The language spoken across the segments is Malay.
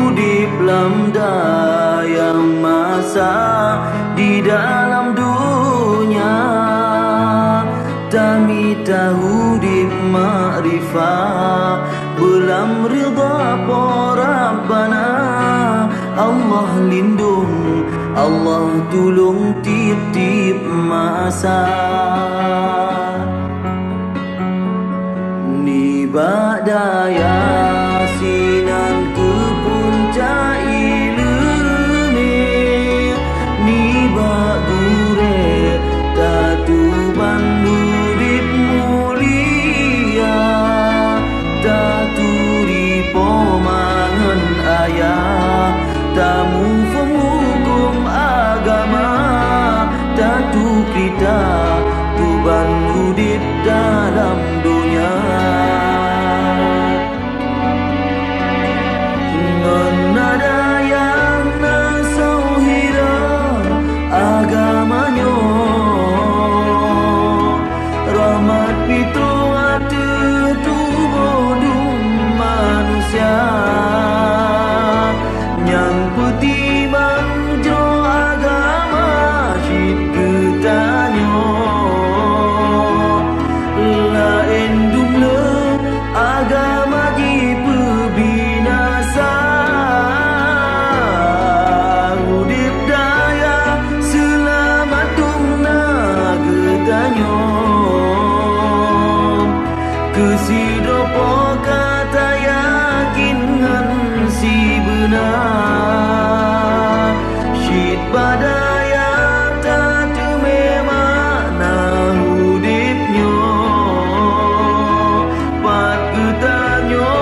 udip lam daya masa di dalam dunia, tami tahu di ma'rifah belam ridha Rabbana. Allah lindung, Allah tolong tiap-tiap masa. Ni badaya sinan ke puncak ilmu, ni bagure tatu bandurip mulia, tatu di pomangan ayah, tamu penghukum agama, tatu kita tuban udip dalam dunia. Nada yang nasauhira agamanya, rahmat pitu atu tubuh manusia, yang putih banjo agama syid ketanyo, lain dumle agama di pebinasa. Udip daya selamat dumna ketanyo, kesidopo kata yakin ngan si benar, syid badaya tatu memana udipnyo, pat ketanyo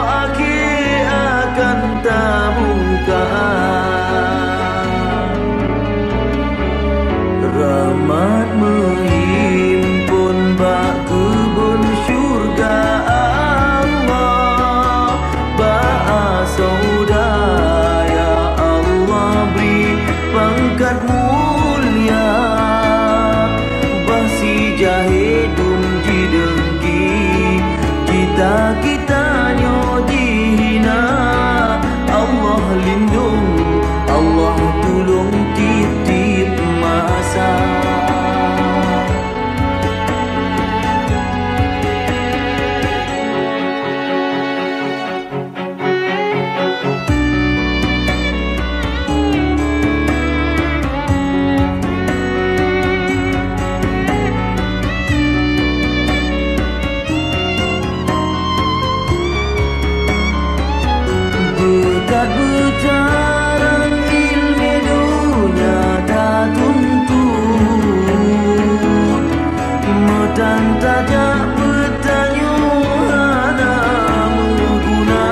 akhir akan tabukaan. Rahmat menghimpun bak kebun syurga Allah, bak saudaya Allah beri pangkat mulia, basi jahidum jidengki kita-kitanyo dihina. Allah lindung, Allah tolong tiap-tiap masa. Berkat berjarang ilmu dunia tak tuntut, medan tajak bertanya hana mengguna.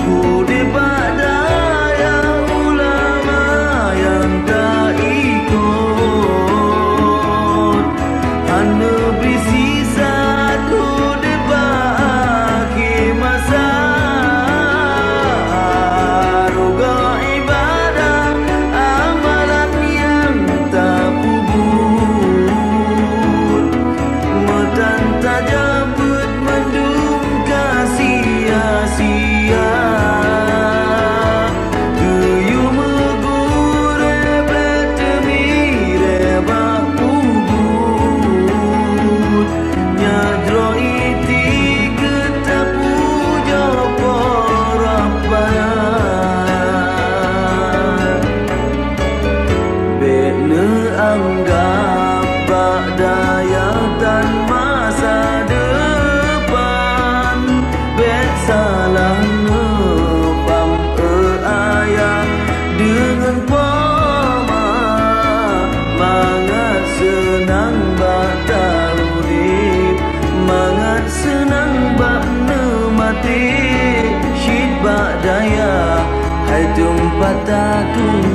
Udip badaya ulama yang tak ikut, hana berisi satu debat akhir masa. Anggap badaya dan masa depan, bet salah nepam ayah dengan pama, mangat senang bak taudip, mangat senang bak nemati, syid badaya hai tempat tatung